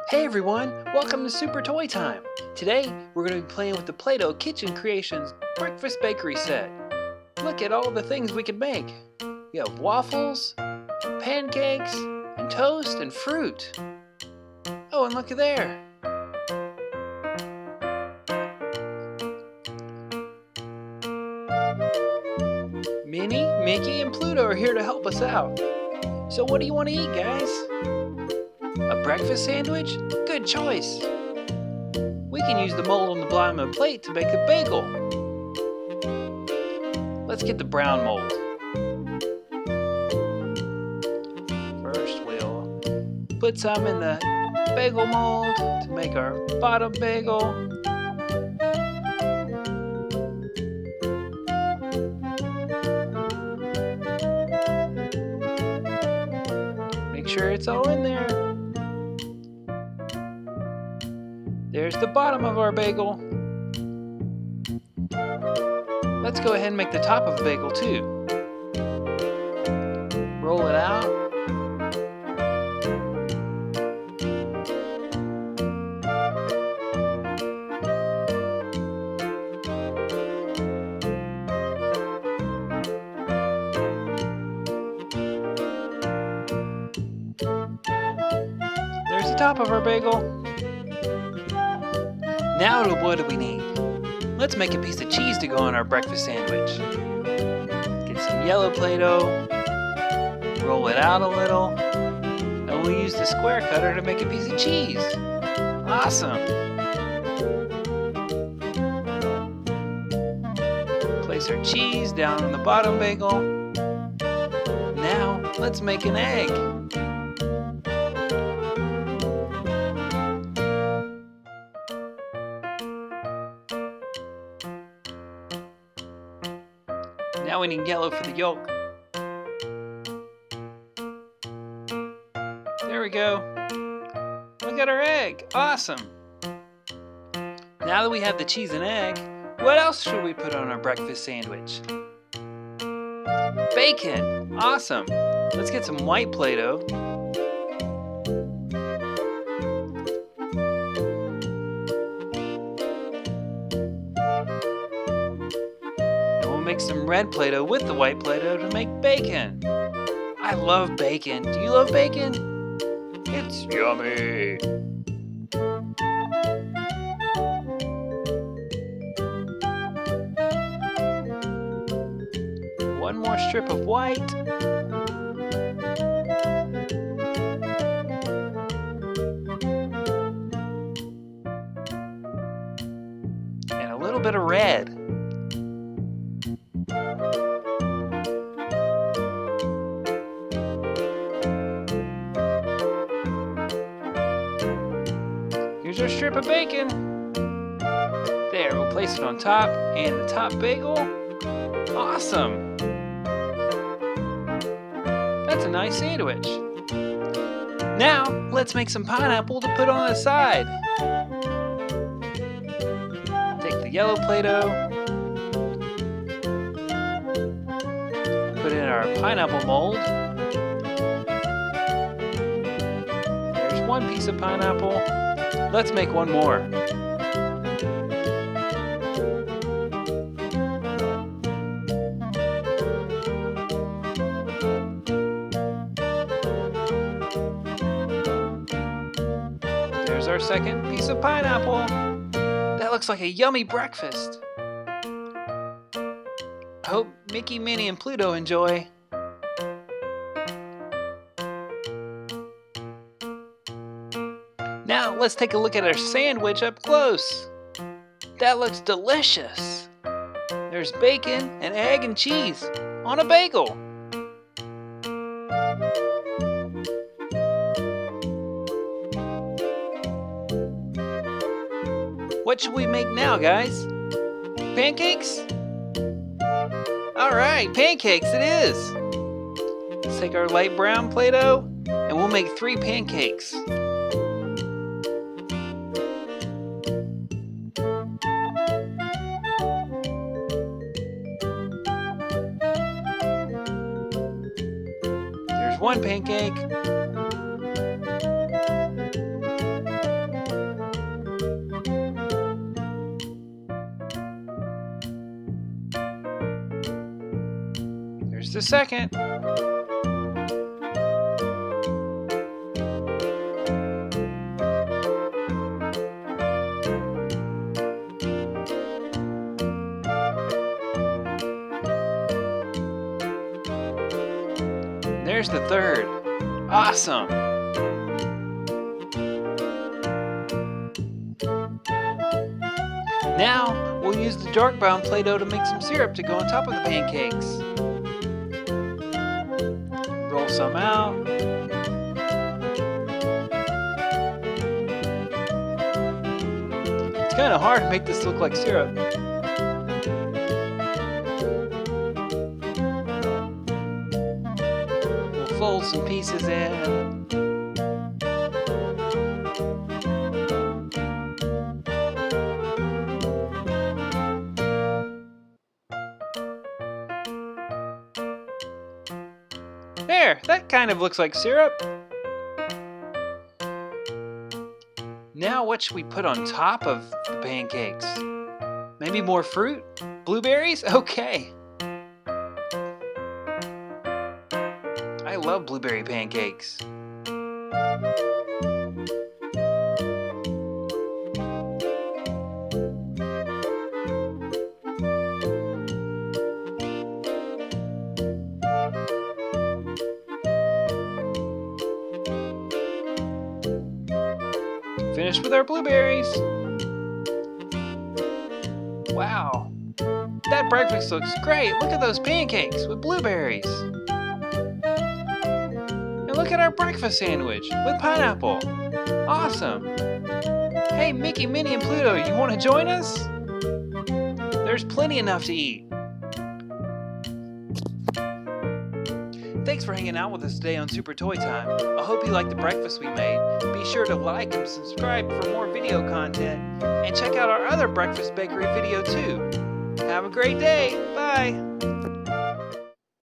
Hey everyone, welcome to Super Toy Time. Today we're going to be playing with the Play-Doh Kitchen Creations Breakfast Bakery set. Look at all the things we can make. We have waffles, pancakes, and toast and fruit. Oh, and look at there. Minnie, Mickey, and Pluto are here to help us out. So what do you want to eat, guys? A breakfast sandwich? Good choice. We can use the mold on the bottom of the plate to make a bagel. Let's get the brown mold. First we'll put some in the bagel mold to make our bottom bagel. Make sure it's all in there. There's the bottom of our bagel. Let's go ahead and make the top of the bagel too. Roll it out. There's the top of our bagel. Now what do we need? Let's make a piece of cheese to go on our breakfast sandwich. Get some yellow Play-Doh, roll it out a little, and we'll use the square cutter to make a piece of cheese. Awesome! Place our cheese down on the bottom bagel. Now let's make an egg. Now we need yellow for the yolk. There we go. We got our egg. Awesome. Now that we have the cheese and egg, what else should we put on our breakfast sandwich? Bacon. Awesome. Let's get some white Play-Doh. Make some red Play-Doh with the white Play-Doh to make bacon. I love bacon. Do you love bacon? It's yummy. One more strip of white. And a little bit of red. Here's our strip of bacon. There, we'll place it on top and the top bagel. Awesome. That's a nice sandwich. Now, let's make some pineapple to put on the side. Take the yellow Play-Doh. Put it in our pineapple mold. There's one piece of pineapple. Let's make one more. There's our second piece of pineapple. That looks like a yummy breakfast. I hope Mickey, Minnie, and Pluto enjoy. Now let's take a look at our sandwich up close. That looks delicious. There's bacon and egg and cheese on a bagel. What should we make now, guys? Pancakes? Alright, pancakes it is. Let's take our light brown Play-Doh and we'll make 3 pancakes. There's one pancake. Just a second. There's the third. Awesome! Now, we'll use the dark brown Play-Doh to make some syrup to go on top of the pancakes. Roll some out. It's kind of hard to make this look like syrup. We'll fold some pieces in. There, that kind of looks like syrup. Now what should we put on top of the pancakes? Maybe more fruit? Blueberries? Okay. I love blueberry pancakes. Finished with our blueberries. Wow, that breakfast looks great. Look at those pancakes with blueberries. And look at our breakfast sandwich with pineapple. Awesome. Hey, Mickey, Minnie, and Pluto, you want to join us? There's plenty enough to eat. Thanks for hanging out with us today on Super Toy Time. I hope you liked the breakfast we made. Be sure to like and subscribe for more video content, and check out our other breakfast bakery video too. Have a great day. Bye.